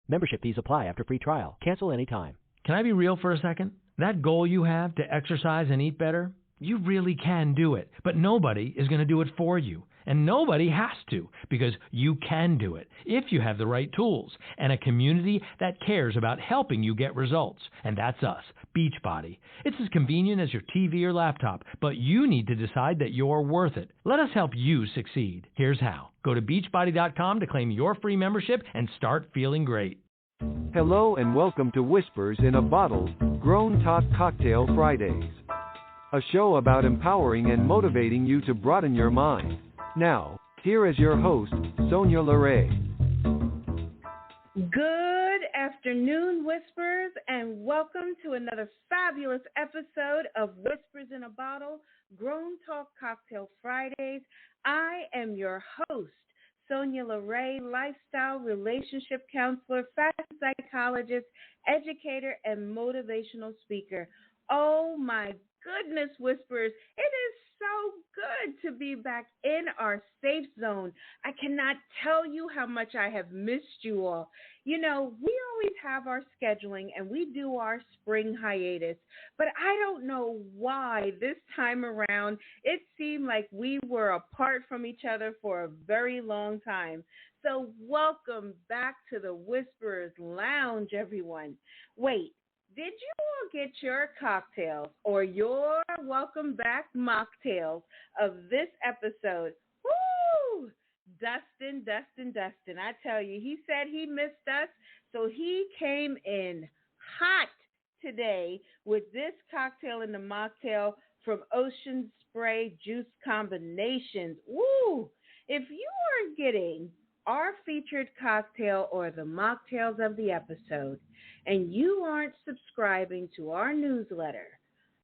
Membership fees apply after free trial. Cancel anytime. Can I be real for a second? That goal you have to exercise and eat better, you really can do it. But nobody is going to do it for you. And nobody has to, because you can do it if you have the right tools and a community that cares about helping you get results. And that's us, Beachbody. It's as convenient as your TV or laptop, but you need to decide that you're worth it. Let us help you succeed. Here's how. Go to beachbody.com to claim your free membership and start feeling great. Hello and welcome to Whispers in a Bottle, Grown Talk Cocktail Fridays. A show about empowering and motivating you to broaden your mind. Now, here is your host, Sonya LaRae. Good afternoon, Whispers, and welcome to another fabulous episode of Whispers in a Bottle, Grown Talk Cocktail Fridays. I am your host, Sonya LaRae Lifestyle, relationship counselor, fashion psychologist, educator, and motivational speaker. Oh my goodness, Whispers, it is so good to be back in our safe zone. I cannot tell you how much I have missed you all. You know, we always have our scheduling and we do our spring hiatus, but I don't know why this time around it seemed like we were apart from each other for a very long time. So welcome back to the Whisperers Lounge, everyone. Wait. Did you all get your cocktails or your welcome back mocktails of this episode? Woo! Dustin. I tell you, he said he missed us, so he came in hot today with this cocktail and the mocktail from Ocean Spray Juice Combinations. Woo! If you are getting our featured cocktail or the mocktails of the episode, and you aren't subscribing to our newsletter,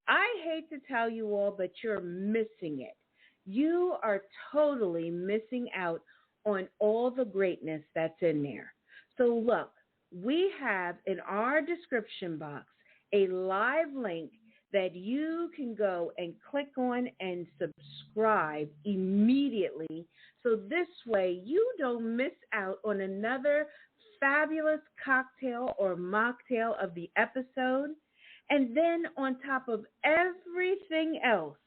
I hate to tell you all, but you're missing it. You are totally missing out on all the greatness that's in there. So look, we have in our description box a live link that you can go and click on and subscribe immediately. So this way you don't miss out on another fabulous cocktail or mocktail of the episode. And then on top of everything else,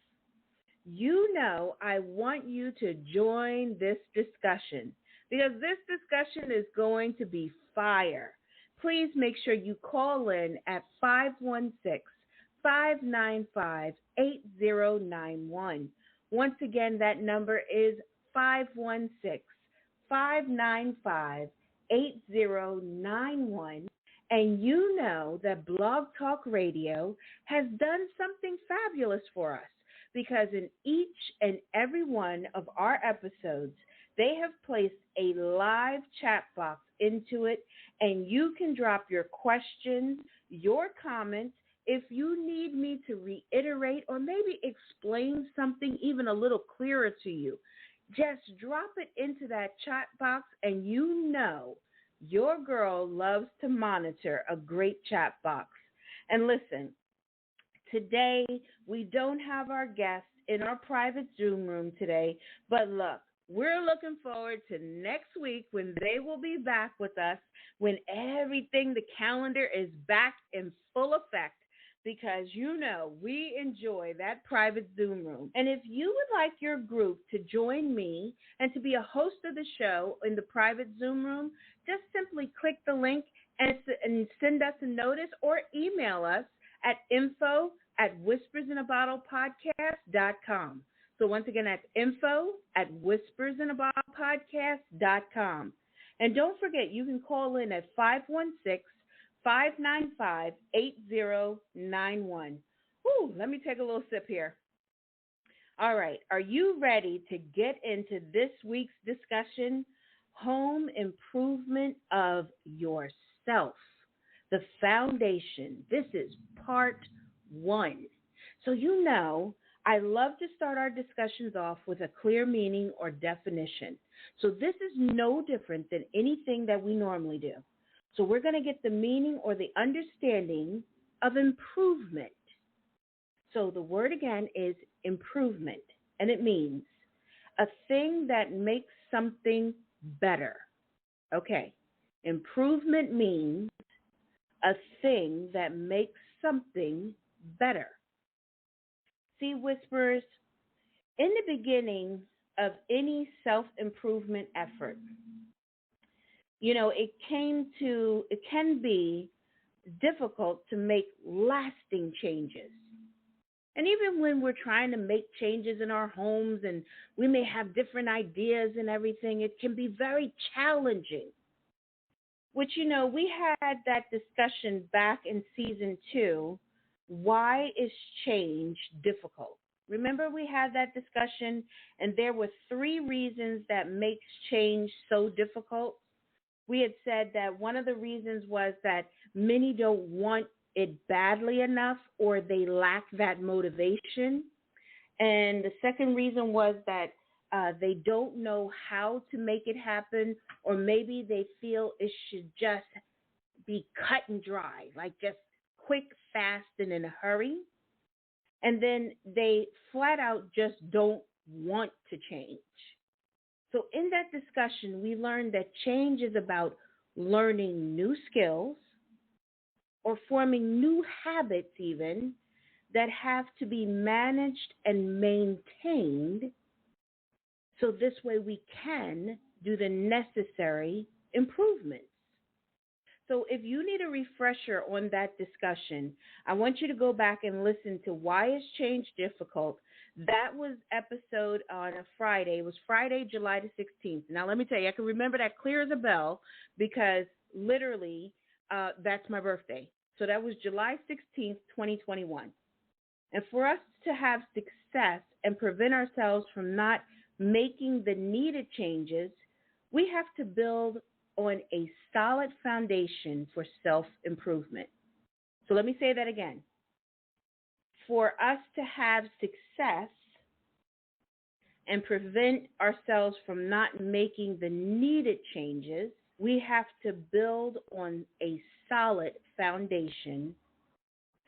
you know I want you to join this discussion because this discussion is going to be fire. Please make sure you call in at 516-595-8091. Once again, that number is 516-595-8091. And you know that Blog Talk Radio has done something fabulous for us because in each and every one of our episodes, they have placed a live chat box into it, and you can drop your questions, your comments. If you need me to reiterate or maybe explain something even a little clearer to you, just drop it into that chat box, and you know your girl loves to monitor a great chat box. And listen, today we don't have our guests in our private Zoom room today, but look, we're looking forward to next week when they will be back with us, when everything, the calendar is back in full effect. Because, you know, we enjoy that private Zoom room. And if you would like your group to join me and to be a host of the show in the private Zoom room, just simply click the link and send us a notice or email us at info@whispersinabottlepodcast.com. So once again, that's info@whispersinabottlepodcast.com. And don't forget, you can call in at 516-595-8091. Ooh, let me take a little sip here. All right, are you ready to get into this week's discussion? Home improvement of yourself, the foundation. This is part 1. So you know, I love to start our discussions off with a clear meaning or definition. So this is no different than anything that we normally do. So we're going to get the meaning or the understanding of improvement. So the word again is improvement, and it means a thing that makes something better. Okay, Improvement means a thing that makes something better. See, Whispers, in the beginning of any self-improvement effort, it can be difficult to make lasting changes. And even when we're trying to make changes in our homes and we may have different ideas and everything, it can be very challenging. Which, we had that discussion back in season 2. Why is change difficult? Remember, we had that discussion, and there were 3 reasons that makes change so difficult. We had said that one of the reasons was that many don't want it badly enough, or they lack that motivation. And the second reason was that they don't know how to make it happen, or maybe they feel it should just be cut and dry, like just quick, fast, and in a hurry. And then they flat out just don't want to change. So in that discussion, we learned that change is about learning new skills or forming new habits even that have to be managed and maintained, so this way we can do the necessary improvements. So if you need a refresher on that discussion, I want you to go back and listen to Why is Change Difficult? That was episode on a Friday. It was Friday, July the 16th. Now, let me tell you, I can remember that clear as a bell because literally that's my birthday. So that was July 16th, 2021. And for us to have success and prevent ourselves from not making the needed changes, we have to build on a solid foundation for self-improvement. So let me say that again. For us to have success and prevent ourselves from not making the needed changes, we have to build on a solid foundation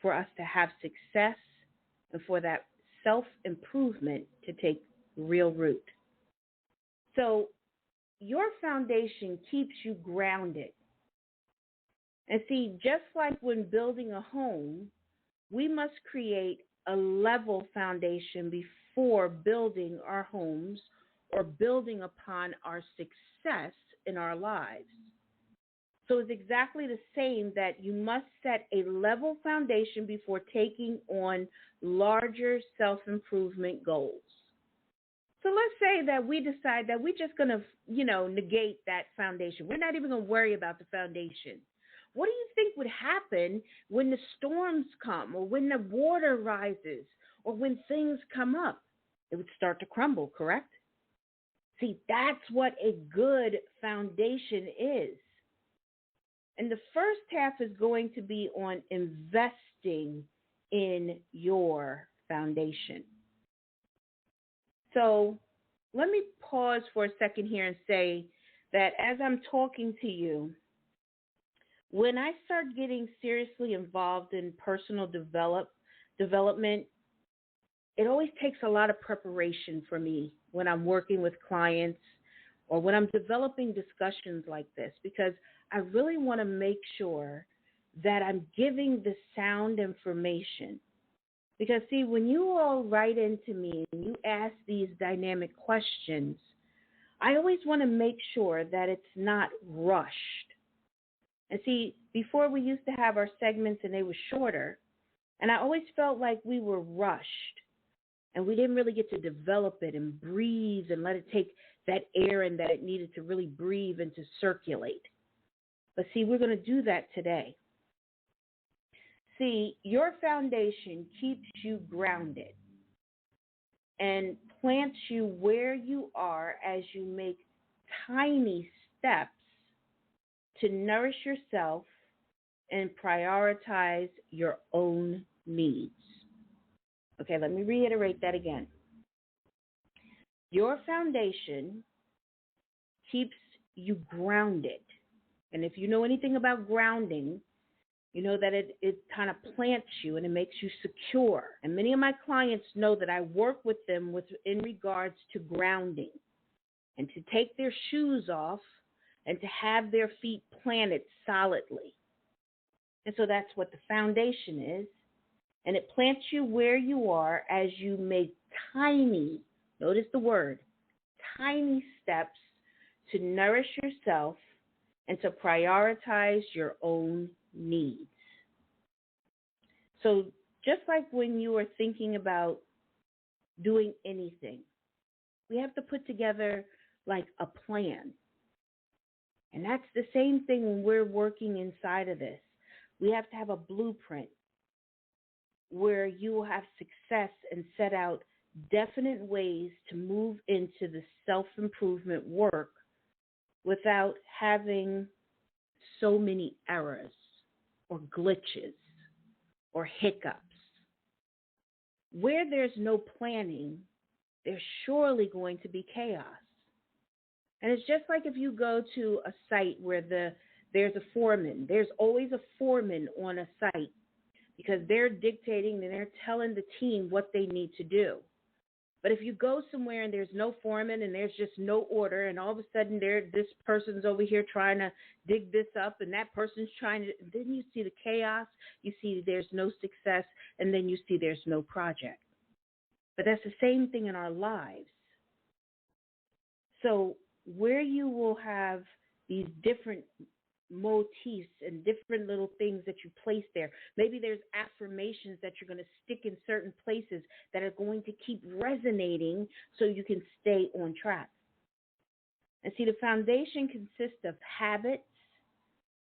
for us to have success and for that self-improvement to take real root. So your foundation keeps you grounded. And see, just like when building a home, we must create a level foundation before building our homes or building upon our success in our lives. So it's exactly the same that you must set a level foundation before taking on larger self-improvement goals. So let's say that we decide that we're just going to, negate that foundation. We're not even going to worry about the foundation. What do you think would happen when the storms come or when the water rises or when things come up? It would start to crumble, correct? See, that's what a good foundation is. And the first half is going to be on investing in your foundation. So let me pause for a second here and say that as I'm talking to you, when I start getting seriously involved in personal development, it always takes a lot of preparation for me when I'm working with clients or when I'm developing discussions like this, because I really want to make sure that I'm giving the sound information. Because, see, when you all write into me and you ask these dynamic questions, I always want to make sure that it's not rushed. And see, before we used to have our segments and they were shorter, and I always felt like we were rushed and we didn't really get to develop it and breathe and let it take that air in that it needed to really breathe and to circulate. But see, we're going to do that today. See, your foundation keeps you grounded and plants you where you are as you make tiny steps to nourish yourself and prioritize your own needs. Okay, let me reiterate that again. Your foundation keeps you grounded. And if you know anything about grounding, you know that it kind of plants you and it makes you secure. And many of my clients know that I work with them in regards to grounding and to take their shoes off and to have their feet planted solidly. And so that's what the foundation is. And it plants you where you are as you make tiny, notice the word, tiny steps to nourish yourself and to prioritize your own needs. So just like when you are thinking about doing anything, we have to put together like a plan. And that's the same thing when we're working inside of this. We have to have a blueprint where you will have success and set out definite ways to move into the self-improvement work without having so many errors or glitches or hiccups. Where there's no planning, there's surely going to be chaos. And it's just like if you go to a site where there's a foreman. There's always a foreman on a site because they're dictating and they're telling the team what they need to do. But if you go somewhere and there's no foreman and there's just no order, and all of a sudden this person's over here trying to dig this up and that person's trying to, then you see the chaos, you see there's no success, and then you see there's no project. But that's the same thing in our lives. So where you will have these different motifs and different little things that you place there. Maybe there's affirmations that you're going to stick in certain places that are going to keep resonating so you can stay on track. And see, the foundation consists of habits.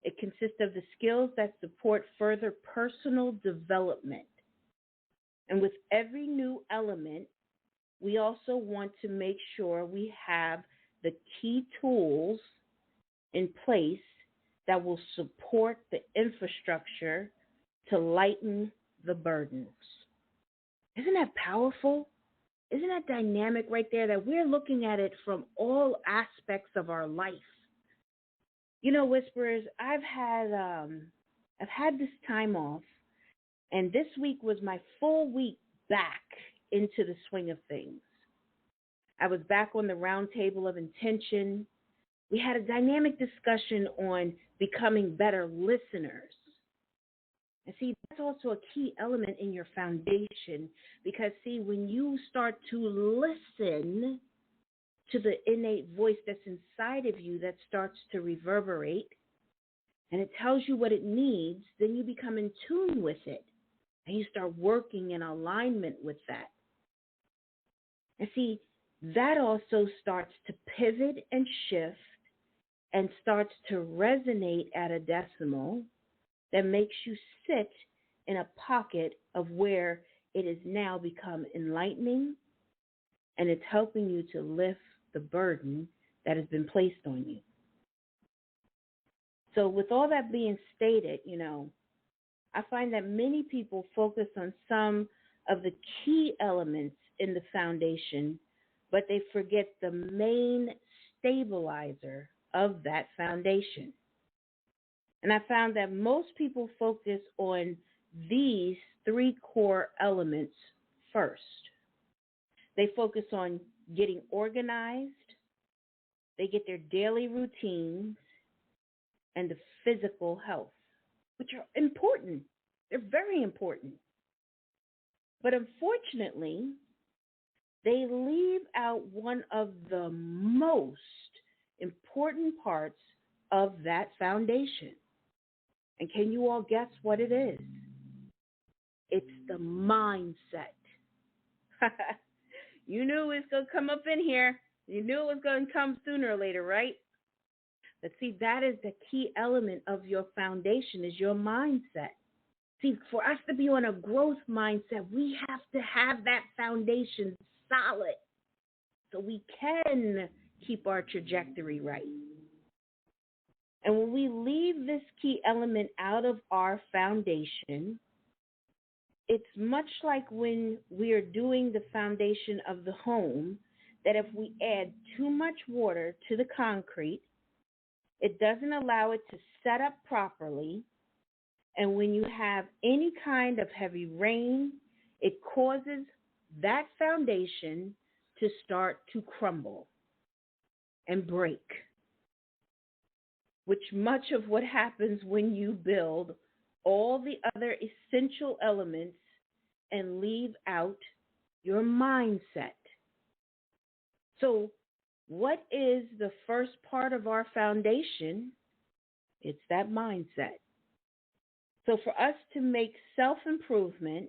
It consists of the skills that support further personal development. And with every new element, we also want to make sure we have the key tools in place that will support the infrastructure to lighten the burdens. Isn't that powerful? Isn't that dynamic right there, that we're looking at it from all aspects of our life? You know, Whisperers, I've had this time off, and this week was my full week back into the swing of things. I was back on the round table of intention. We had a dynamic discussion on becoming better listeners. And see, that's also a key element in your foundation because, see, when you start to listen to the innate voice that's inside of you that starts to reverberate and it tells you what it needs, then you become in tune with it and you start working in alignment with that. And see, that also starts to pivot and shift and starts to resonate at a decimal that makes you sit in a pocket of where it has now become enlightening and it's helping you to lift the burden that has been placed on you. So with all that being stated, you know, I find that many people focus on some of the key elements in the foundation, but they forget the main stabilizer of that foundation. And I found that most people focus on these three core elements first. They focus on getting organized, they get their daily routines, and the physical health, which are important. They're very important. But unfortunately, they leave out one of the most important parts of that foundation. And can you all guess what it is? It's the mindset. You knew it was going to come up in here. You knew it was going to come sooner or later, right? But see, that is the key element of your foundation, is your mindset. See, for us to be on a growth mindset, we have to have that foundation solid so we can keep our trajectory right. And when we leave this key element out of our foundation, it's much like when we are doing the foundation of the home, that if we add too much water to the concrete, it doesn't allow it to set up properly. And when you have any kind of heavy rain, it causes that foundation to start to crumble and break. which much of what happens when you build all the other essential elements and leave out your mindset. So, what is the first part of our foundation? It's that mindset. So, for us to make self-improvement,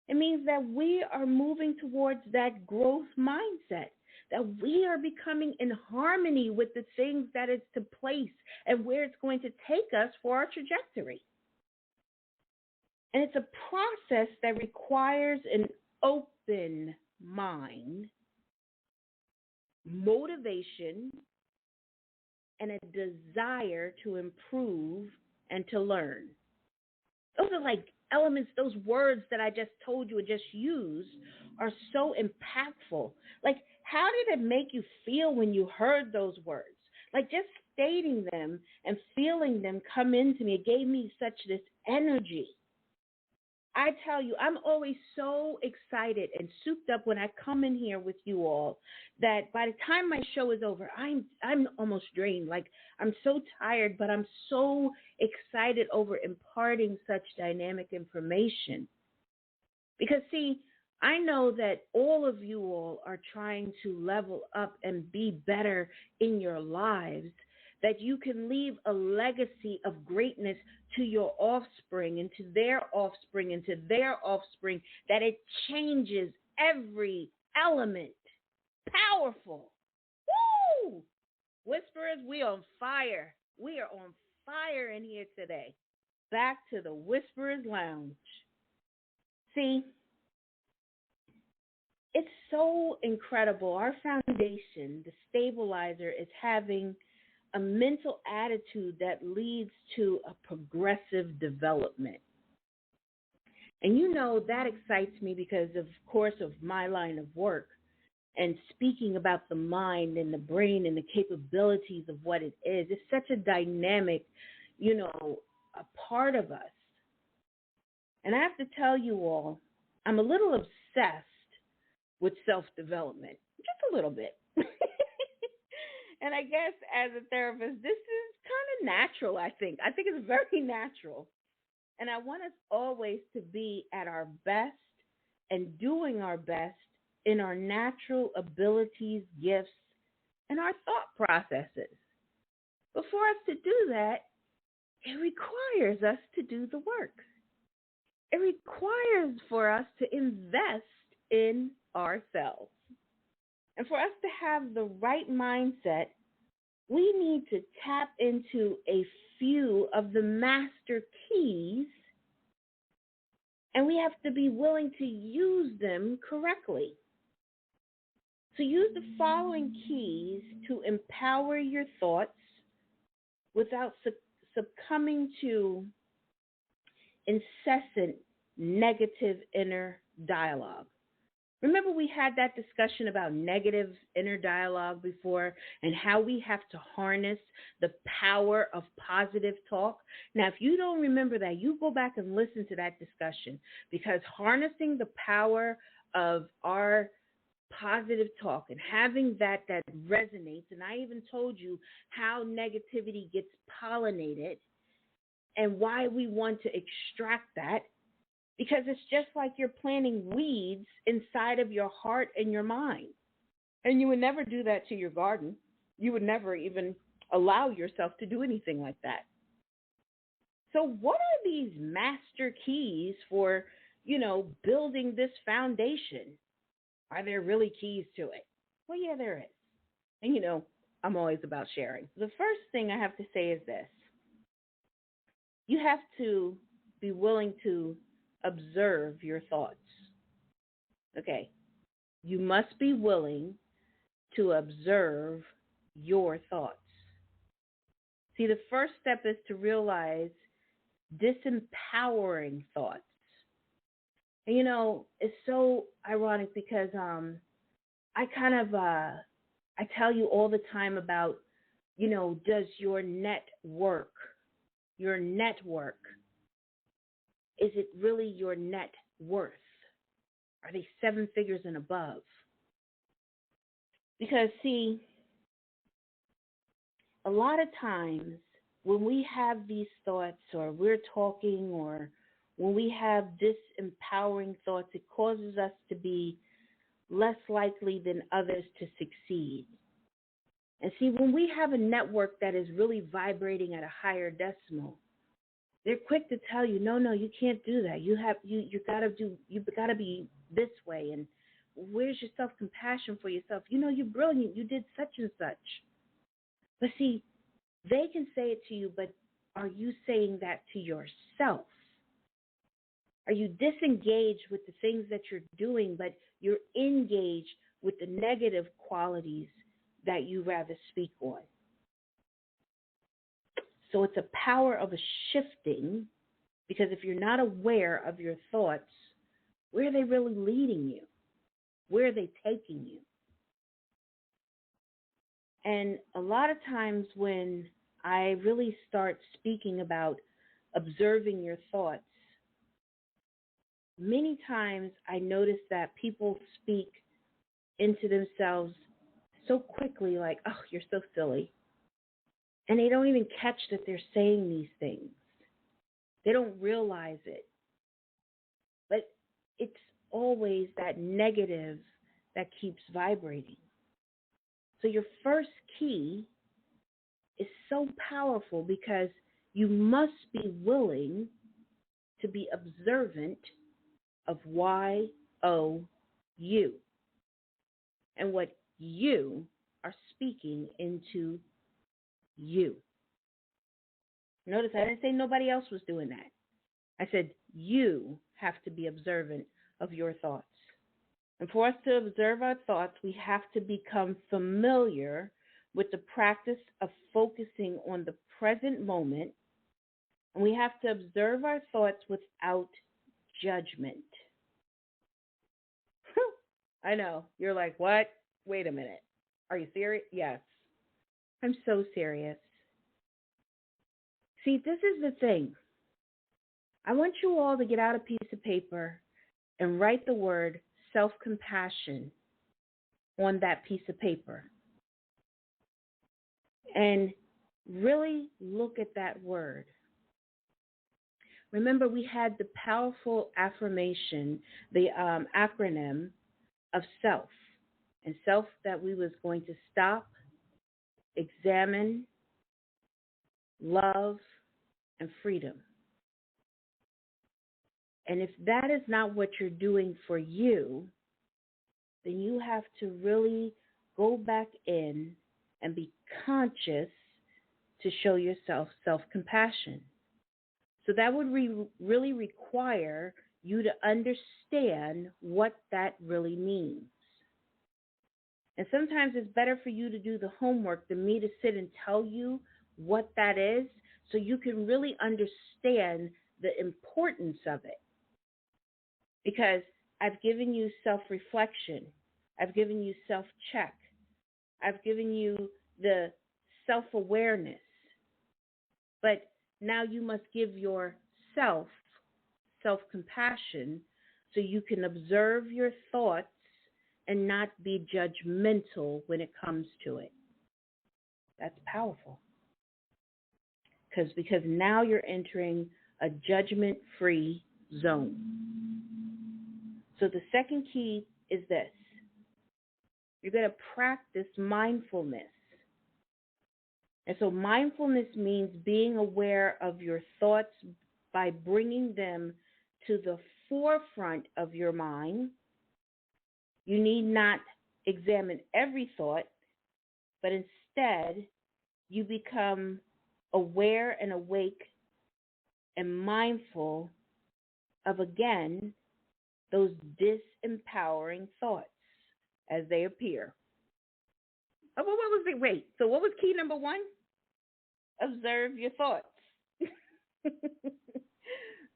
it means that we are moving towards that growth mindset, that we are becoming in harmony with the things that it's to place and where it's going to take us for our trajectory. And it's a process that requires an open mind, motivation, and a desire to improve and to learn. Those are like elements, those words that I just told you and just used are so impactful. Like, how did it make you feel when you heard those words? Like, just stating them and feeling them come into me, it gave me such this energy. I tell you, I'm always so excited and souped up when I come in here with you all that by the time my show is over, I'm almost drained. Like, I'm so tired, but I'm so excited over imparting such dynamic information. Because, see, I know that all of you all are trying to level up and be better in your lives, that you can leave a legacy of greatness to your offspring and to their offspring and to their offspring, that it changes every element. Powerful. Woo! Whisperers, we on fire. We are on fire in here today. Back to the Whisperers Lounge. See, it's so incredible. Our foundation, the stabilizer, is having a mental attitude that leads to a progressive development. And you know, that excites me because, of course, of my line of work and speaking about the mind and the brain and the capabilities of what it is. It's such a dynamic, a part of us. And I have to tell you all, I'm a little obsessed with self-development, just a little bit. And I guess as a therapist, this is kind of natural, I think. I think it's very natural. And I want us always to be at our best and doing our best in our natural abilities, gifts, and our thought processes. But for us to do that, it requires us to do the work. It requires for us to invest in ourselves. And for us to have the right mindset, we need to tap into a few of the master keys, and we have to be willing to use them correctly. So use the following keys to empower your thoughts without succumbing to incessant negative inner dialogue. Remember, we had that discussion about negative inner dialogue before and how we have to harness the power of positive talk. Now, if you don't remember that, you go back and listen to that discussion, because harnessing the power of our positive talk and having that resonates, and I even told you how negativity gets pollinated and why we want to extract that. Because it's just like you're planting weeds inside of your heart and your mind. And you would never do that to your garden. You would never even allow yourself to do anything like that. So what are these master keys for, building this foundation? Are there really keys to it? Well, yeah, there is. And, I'm always about sharing. The first thing I have to say is this. You have to be willing to observe your thoughts. Okay. You must be willing to observe your thoughts. See, the first step is to realize disempowering thoughts. And, it's so ironic because I tell you all the time about, does your network, is it really your net worth? Are they 7 figures and above? Because, see, a lot of times when we have these thoughts, or we're talking, or when we have disempowering thoughts, it causes us to be less likely than others to succeed. And see, when we have a network that is really vibrating at a higher decimal, they're quick to tell you, no, you can't do that. You gotta be this way. And where's your self-compassion for yourself? You're brilliant. You did such and such. But see, they can say it to you, but are you saying that to yourself? Are you disengaged with the things that you're doing, but you're engaged with the negative qualities that you rather speak on? So it's a power of a shifting, because if you're not aware of your thoughts, where are they really leading you? Where are they taking you? And a lot of times when I really start speaking about observing your thoughts, many times I notice that people speak into themselves so quickly, like, oh, you're so silly. And they don't even catch that they're saying these things. They don't realize it. But it's always that negative that keeps vibrating. So your first key is so powerful, because you must be willing to be observant of you and what you are speaking into you. Notice I didn't say nobody else was doing that. I said you have to be observant of your thoughts. And for us to observe our thoughts, we have to become familiar with the practice of focusing on the present moment. And we have to observe our thoughts without judgment. I know. You're like, what? Wait a minute. Are you serious? Yes. I'm so serious. See, this is the thing. I want you all to get out a piece of paper and write the word self-compassion on that piece of paper. And really look at that word. Remember, we had the powerful affirmation, the acronym of self. And self that we was going to stop, examine, love, and freedom. And if that is not what you're doing for you, then you have to really go back in and be conscious to show yourself self-compassion. So that would really require you to understand what that really means. And sometimes it's better for you to do the homework than me to sit and tell you what that is, so you can really understand the importance of it. Because I've given you self-reflection. I've given you self-check. I've given you the self-awareness. But now you must give yourself self-compassion so you can observe your thoughts and not be judgmental when it comes to it. That's powerful. Because now you're entering a judgment-free zone. So the second key is this. You're going to practice mindfulness. And so mindfulness means being aware of your thoughts by bringing them to the forefront of your mind. You need not examine every thought, but instead you become aware and awake and mindful of, again, those disempowering thoughts as they appear. Oh, well, what was it? Wait, so what was key number 1? Observe your thoughts.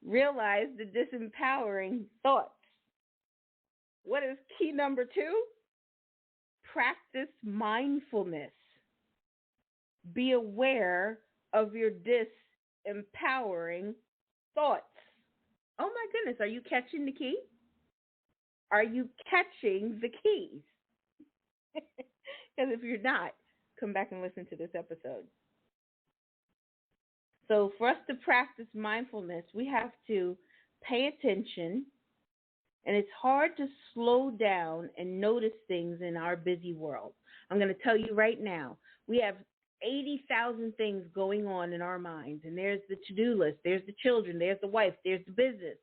Realize the disempowering thoughts. What is key number 2? Practice mindfulness. Be aware of your disempowering thoughts. Oh my goodness, are you catching the key? Are you catching the keys? Because if you're not, come back and listen to this episode. So for us to practice mindfulness, we have to pay attention, and it's hard to slow down and notice things in our busy world. I'm going to tell you right now, we have 80,000 things going on in our minds, and there's the to-do list, there's the children, there's the wife, there's the business,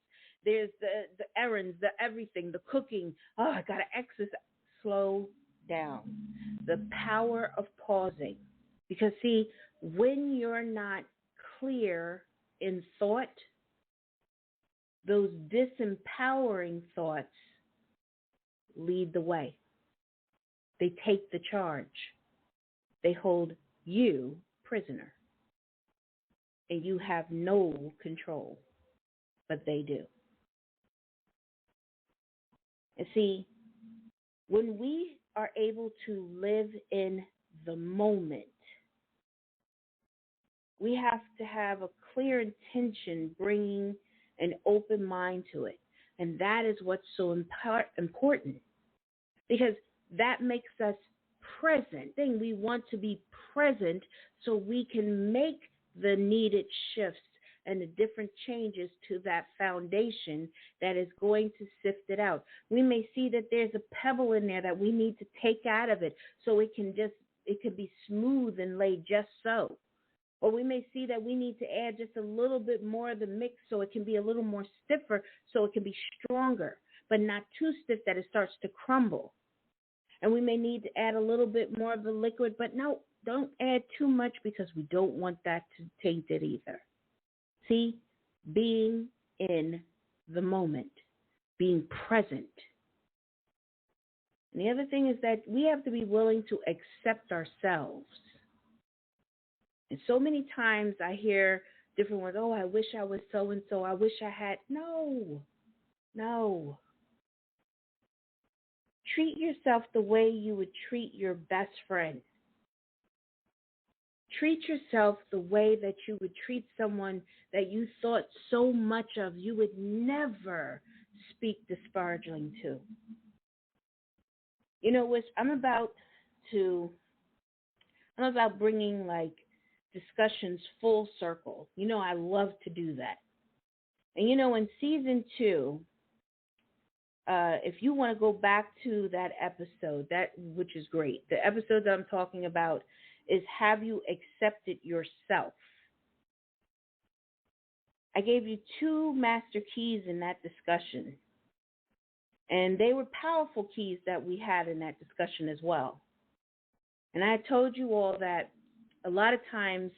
there's the errands, the everything, the cooking. Oh, I got to exercise. Slow down. The power of pausing. Because, see, when you're not clear in thought, those disempowering thoughts lead the way. They take the charge. They hold you prisoner. And you have no control, but they do. And see, when we are able to live in the moment, we have to have a clear intention, bringing an open mind to it. And that is what's so important, because that makes us present. We want to be present so we can make the needed shifts and the different changes to that foundation that is going to sift it out. We may see that there's a pebble in there that we need to take out of it so it can be smooth and laid just so. Or we may see that we need to add just a little bit more of the mix so it can be a little more stiffer, so it can be stronger, but not too stiff that it starts to crumble. And we may need to add a little bit more of the liquid, but no, don't add too much, because we don't want that to taint it either. See, being in the moment, being present. And the other thing is that we have to be willing to accept ourselves. And so many times I hear different ones, oh, I wish I was so-and-so, I wish I had. No. Treat yourself the way you would treat your best friend. Treat yourself the way that you would treat someone that you thought so much of, you would never speak disparagingly to. You know, which I'm about bringing like discussions full circle. You know, I love to do that. And you know, in season 2, if you want to go back to that episode, which is great. The episode that I'm talking about is, have you accepted yourself? I gave you 2 master keys in that discussion. And they were powerful keys that we had in that discussion as well. And I told you all that a lot of times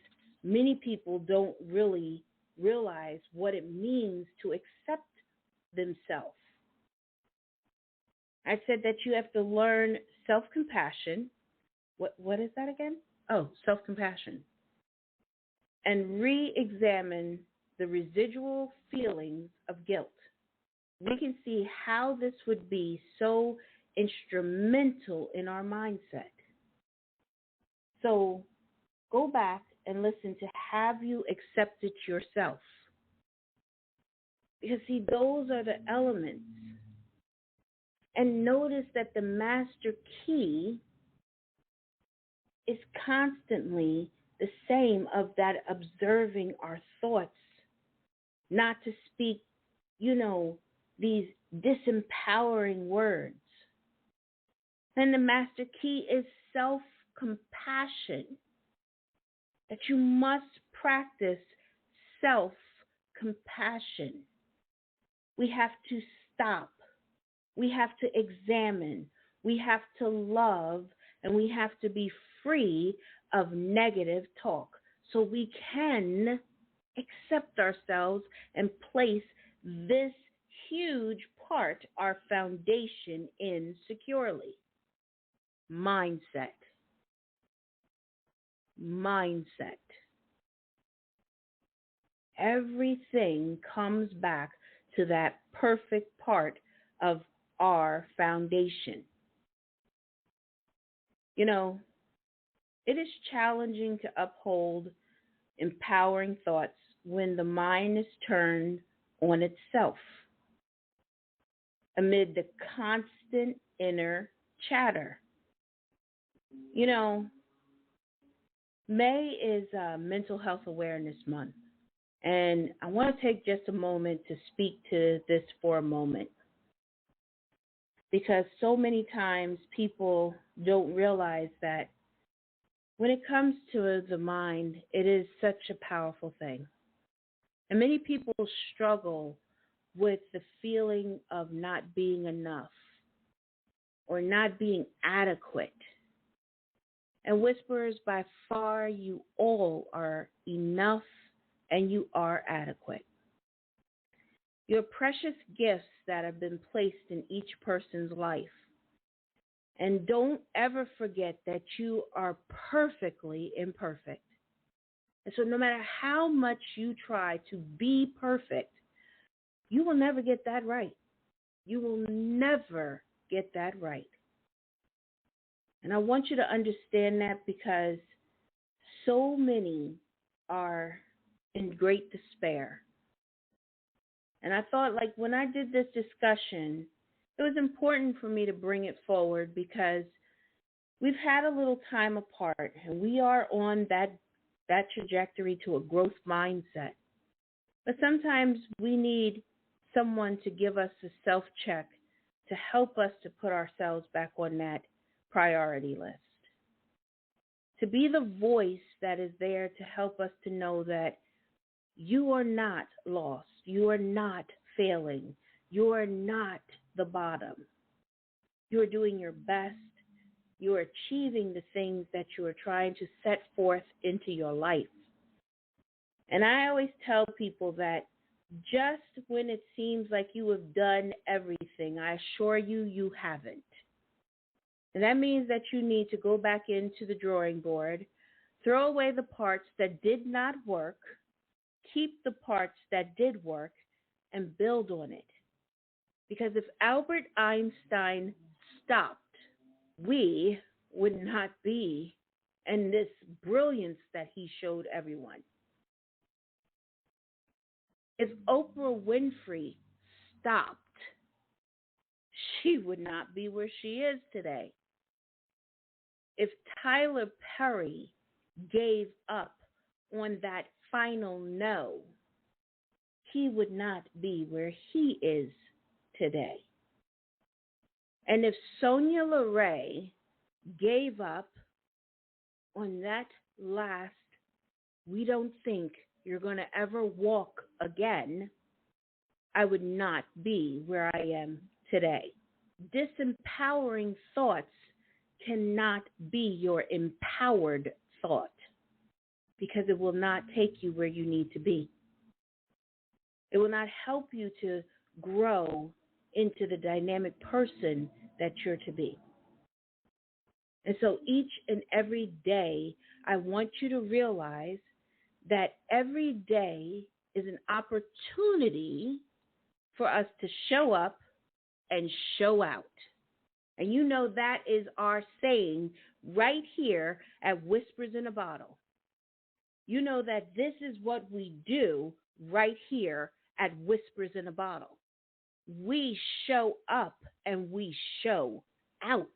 many people don't really realize what it means to accept themselves. I said that you have to learn self-compassion. What is that again? Oh, self-compassion. And re-examine the residual feelings of guilt. We can see how this would be so instrumental in our mindset. So go back and listen to, have you accepted yourself? Because, see, those are the elements. And notice that the master key is constantly the same, of that observing our thoughts, not to speak, these disempowering words. And the master key is self-compassion, that you must practice self-compassion. We have to stop. We have to examine. We have to love, and we have to be free of negative talk so we can accept ourselves and place this huge part, our foundation, in securely. Mindset. Everything comes back to that perfect part of our foundation. It is challenging to uphold empowering thoughts when the mind is turned on itself amid the constant inner chatter. May is Mental Health Awareness Month, and I want to take just a moment to speak to this for a moment, because so many times people don't realize that when it comes to the mind, it is such a powerful thing. And many people struggle with the feeling of not being enough or not being adequate. And Whisperers, by far, you all are enough and you are adequate. You're precious gifts that have been placed in each person's life. And don't ever forget that you are perfectly imperfect. And so no matter how much you try to be perfect, you will never get that right. You will never get that right. And I want you to understand that, because so many are in great despair. And I thought, like, when I did this discussion, it was important for me to bring it forward, because we've had a little time apart and we are on that trajectory to a growth mindset. But sometimes we need someone to give us a self-check to help us to put ourselves back on that priority list. To be the voice that is there to help us to know that you are not lost, you are not failing, you are not the bottom. You are doing your best. You are achieving the things that you are trying to set forth into your life. And I always tell people that just when it seems like you have done everything, I assure you, you haven't. And that means that you need to go back into the drawing board, throw away the parts that did not work, keep the parts that did work, and build on it. Because if Albert Einstein stopped, we would not be in this brilliance that he showed everyone. If Oprah Winfrey stopped, she would not be where she is today. If Tyler Perry gave up on that final no, he would not be where he is today. And if Sonya LaRae gave up on that last, we don't think you're going to ever walk again, I would not be where I am today. Disempowering thoughts cannot be your empowered thought, because it will not take you where you need to be. It will not help you to grow into the dynamic person that you're to be. And so each and every day, I want you to realize that every day is an opportunity for us to show up and show out. And you know that is our saying right here at Whispers in a Bottle. You know that this is what we do right here at Whispers in a Bottle. We show up and we show out.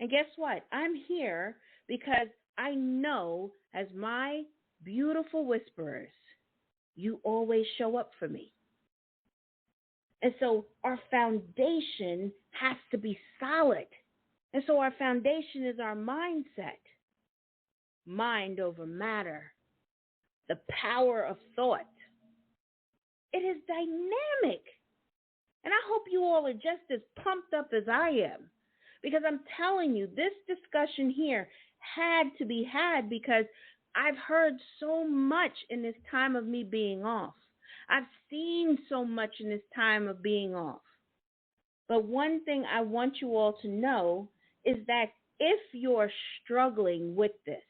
And guess what? I'm here because I know, as my beautiful whisperers, you always show up for me. And so our foundation has to be solid. And so our foundation is our mindset. Mind over matter. The power of thought. It is dynamic. And I hope you all are just as pumped up as I am. Because I'm telling you, this discussion here had to be had, because I've heard so much in this time of me being off. I've seen so much in this time of being off. But one thing I want you all to know is that if you're struggling with this,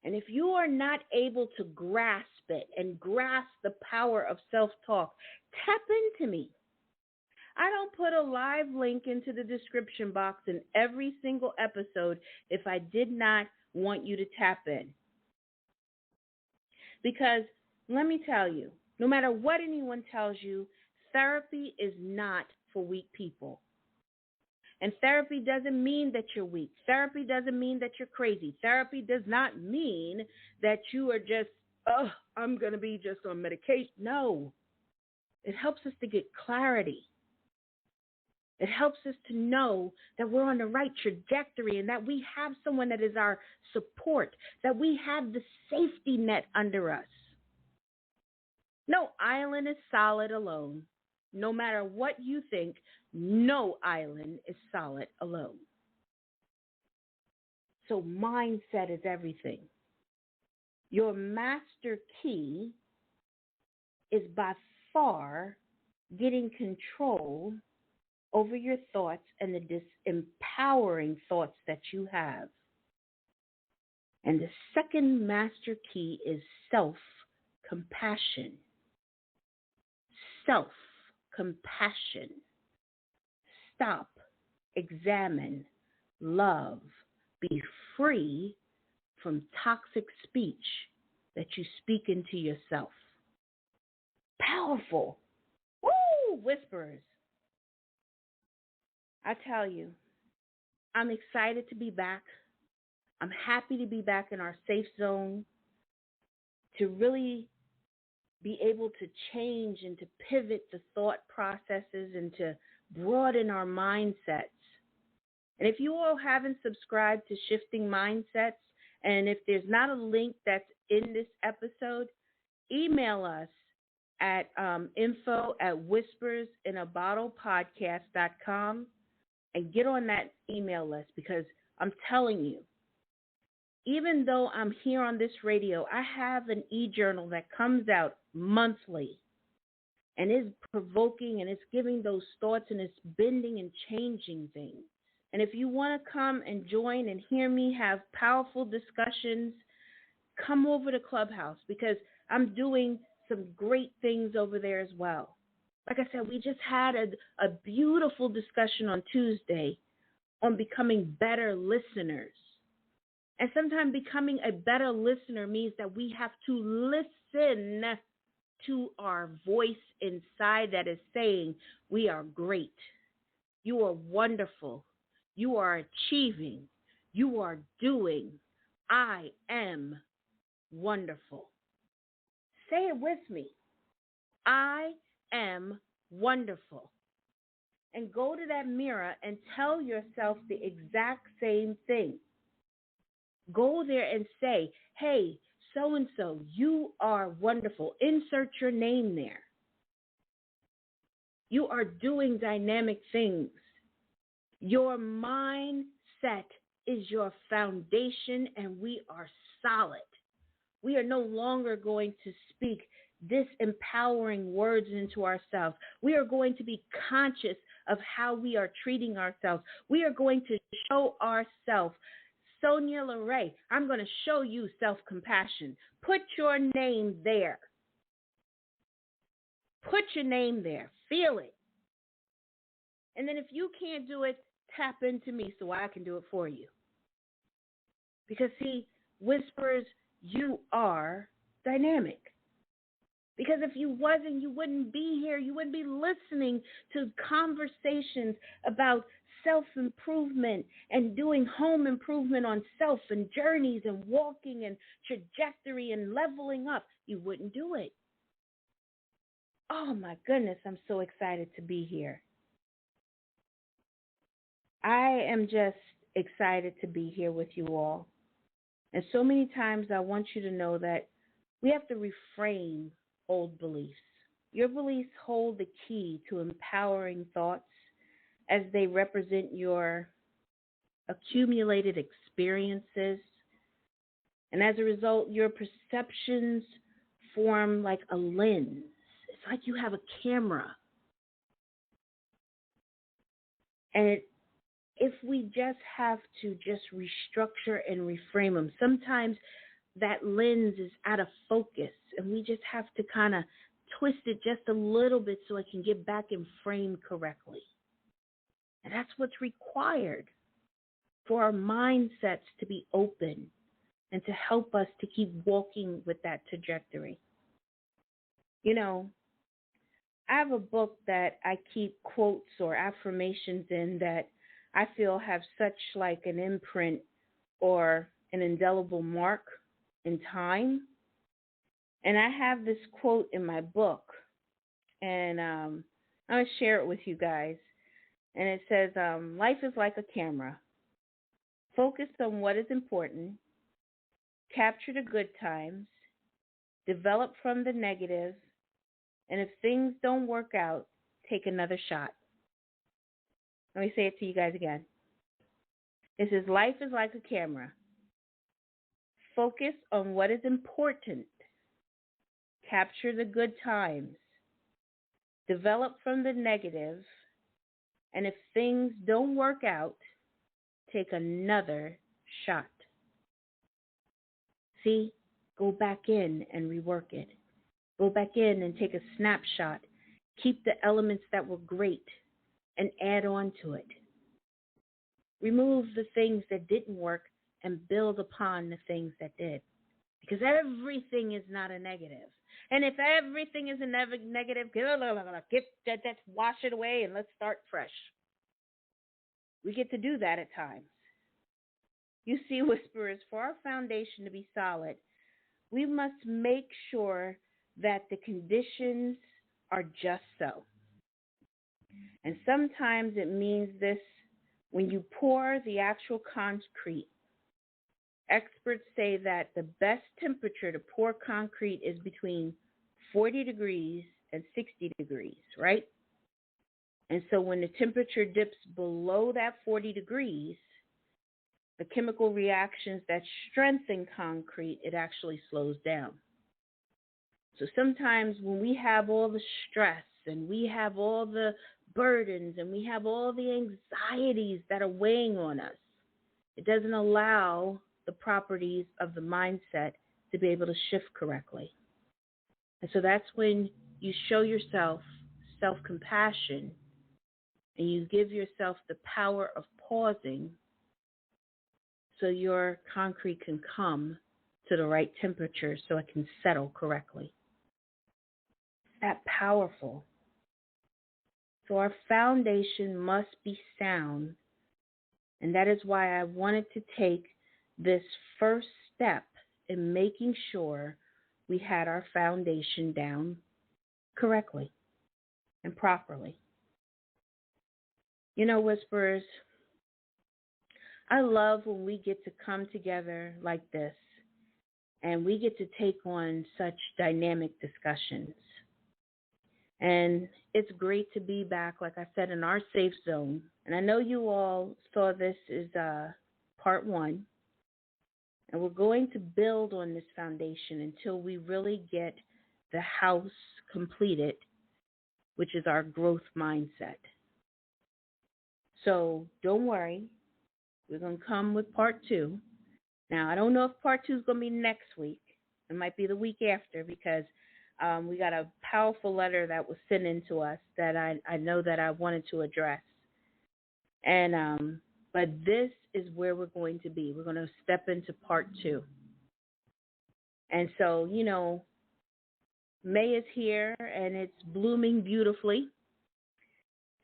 and if you are not able to grasp it and grasp the power of self-talk, tap into me. I don't put a live link into the description box in every single episode if I did not want you to tap in. Because let me tell you, no matter what anyone tells you, therapy is not for weak people. And therapy doesn't mean that you're weak. Therapy doesn't mean that you're crazy. Therapy does not mean that you are just, oh, I'm going to be just on medication. No. It helps us to get clarity. It helps us to know that we're on the right trajectory and that we have someone that is our support, that we have the safety net under us. No island is solid alone. No matter what you think, no island is solid alone. So mindset is everything. Your master key is by far getting control over your thoughts and the disempowering thoughts that you have. And the second master key is self-compassion. Self-compassion. Stop, examine, love, be free from toxic speech that you speak into yourself. Powerful. Woo! Whispers. I tell you, I'm excited to be back. I'm happy to be back in our safe zone, to really be able to change and to pivot the thought processes and to broaden our mindsets. And if you all haven't subscribed to Shifting Mindsets, and if there's not a link that's in this episode, email us at info@whispersinabottlepodcast.com and get on that email list, because I'm telling you, even though I'm here on this radio, I have an e-journal that comes out monthly and is provoking and it's giving those thoughts and it's bending and changing things. And if you want to come and join and hear me have powerful discussions, come over to Clubhouse, because I'm doing some great things over there as well. Like I said, we just had a beautiful discussion on Tuesday on becoming better listeners. And sometimes becoming a better listener means that we have to listen to our voice inside that is saying, we are great. You are wonderful. You are achieving. You are doing. I am wonderful. Say it with me. I am wonderful. And go to that mirror and tell yourself the exact same thing. Go there and say, hey, so-and-so, you are wonderful. Insert your name there. You are doing dynamic things. Your mindset is your foundation, and we are solid. We are no longer going to speak disempowering words into ourselves. We are going to be conscious of how we are treating ourselves. We are going to show ourselves, Sonya LaRae, I'm going to show you self-compassion. Put your name there. Put your name there. Feel it. And then if you can't do it, tap into me so I can do it for you. Because, see, Whispers, you are dynamic. Because if you wasn't, you wouldn't be here. You wouldn't be listening to conversations about self-improvement and doing home improvement on self and journeys and walking and trajectory and leveling up. You wouldn't do it. Oh, my goodness, I'm so excited to be here. I am just excited to be here with you all. And so many times I want you to know that we have to reframe old beliefs. Your beliefs hold the key to empowering thoughts as they represent your accumulated experiences. And as a result, your perceptions form like a lens. It's like you have a camera. And if we just have to just restructure and reframe them, sometimes that lens is out of focus, and we just have to kind of twist it just a little bit so it can get back in frame correctly. And that's what's required for our mindsets to be open and to help us to keep walking with that trajectory. You know, I have a book that I keep quotes or affirmations in that I feel have such like an imprint or an indelible mark in time. And I have this quote in my book, and I'm going to share it with you guys. And it says, life is like a camera. Focus on what is important, capture the good times, develop from the negative, and if things don't work out, take another shot. Let me say it to you guys again. It says, life is like a camera. Focus on what is important, capture the good times, develop from the negative, and if things don't work out, take another shot. See, go back in and rework it. Go back in and take a snapshot. Keep the elements that were great and add on to it. Remove the things that didn't work and build upon the things that did. Because everything is not a negative. And if everything is a negative, let's wash it away and let's start fresh. We get to do that at times. You see, Whisperers, for our foundation to be solid, we must make sure that the conditions are just so. And sometimes it means this when you pour the actual concrete. Experts say that the best temperature to pour concrete is between 40 degrees and 60 degrees, right? And so when the temperature dips below that 40 degrees, the chemical reactions that strengthen concrete, it actually slows down. So sometimes when we have all the stress and we have all the burdens and we have all the anxieties that are weighing on us, it doesn't allow the properties of the mindset to be able to shift correctly. And so that's when you show yourself self-compassion and you give yourself the power of pausing so your concrete can come to the right temperature so it can settle correctly. It's that powerful. So our foundation must be sound, and that is why I wanted to take this first step in making sure we had our foundation down correctly and properly. You know, Whisperers, I love when we get to come together like this and we get to take on such dynamic discussions. And it's great to be back, like I said, in our safe zone. And I know you all saw this as part one. And we're going to build on this foundation until we really get the house completed, which is our growth mindset. So don't worry. We're going to come with part two. Now, I don't know if part two is going to be next week. It might be the week after because we got a powerful letter that was sent in to us that I know that I wanted to address. And but this is where we're going to be. We're going to step into part two. And so, you know, May is here and it's blooming beautifully.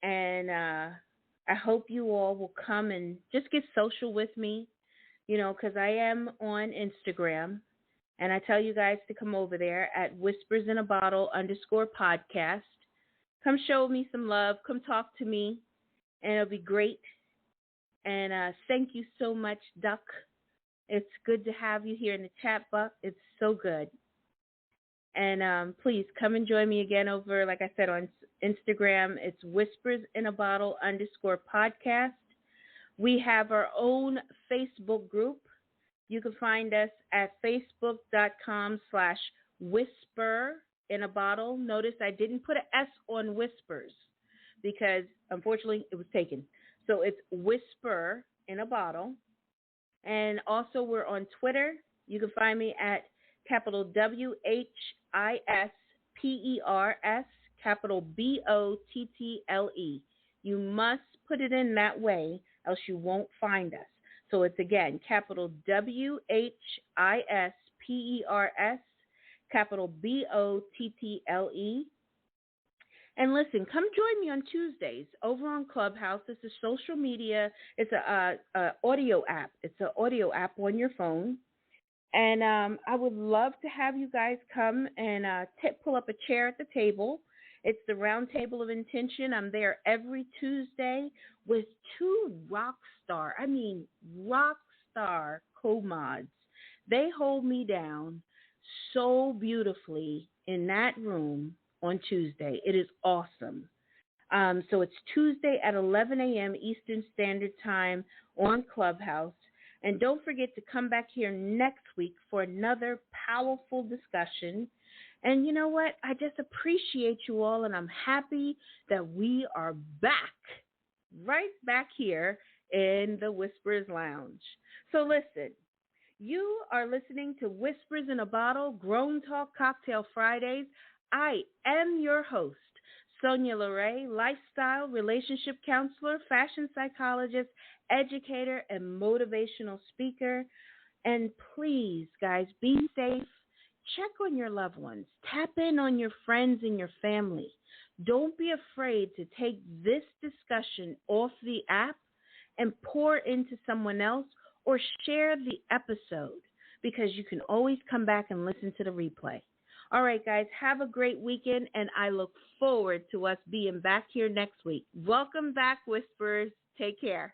And I hope you all will come and just get social with me, you know, because I am on Instagram. And I tell you guys to come over there at whispersinabottle_podcast. Come show me some love. Come talk to me. And it'll be great. And thank you so much, Duck. It's good to have you here in the chat box. It's so good. And please come and join me again over, like I said, on Instagram. It's whispersinabottle_podcast. We have our own Facebook group. You can find us at facebook.com/whisper-in-a-bottle. Notice I didn't put an S on whispers because, unfortunately, it was taken. So it's Whisper in a Bottle. And also we're on Twitter. You can find me at capital WHISPERS, capital BOTTLE. You must put it in that way, else you won't find us. So it's, again, capital WHISPERS, capital BOTTLE. And listen, come join me on Tuesdays over on Clubhouse. It's a social media. It's a audio app. It's an audio app on your phone. And I would love to have you guys come and pull up a chair at the table. It's the Round Table of Intention. I'm there every Tuesday with two rock star co-mods. They hold me down so beautifully in that room on Tuesday. It is awesome. So it's Tuesday at 11 a.m. Eastern Standard Time on Clubhouse. And don't forget to come back here next week for another powerful discussion. And you know what? I just appreciate you all, and I'm happy that we are back, right back here in the Whispers Lounge. So listen, you are listening to Whispers in a Bottle, Grown Talk Cocktail Fridays. I am your host, Sonya LaRae, lifestyle, relationship counselor, fashion psychologist, educator, and motivational speaker. And please, guys, be safe. Check on your loved ones. Tap in on your friends and your family. Don't be afraid to take this discussion off the app and pour into someone else, or share the episode, because you can always come back and listen to the replay. All right, guys, have a great weekend, and I look forward to us being back here next week. Welcome back, Whisperers. Take care.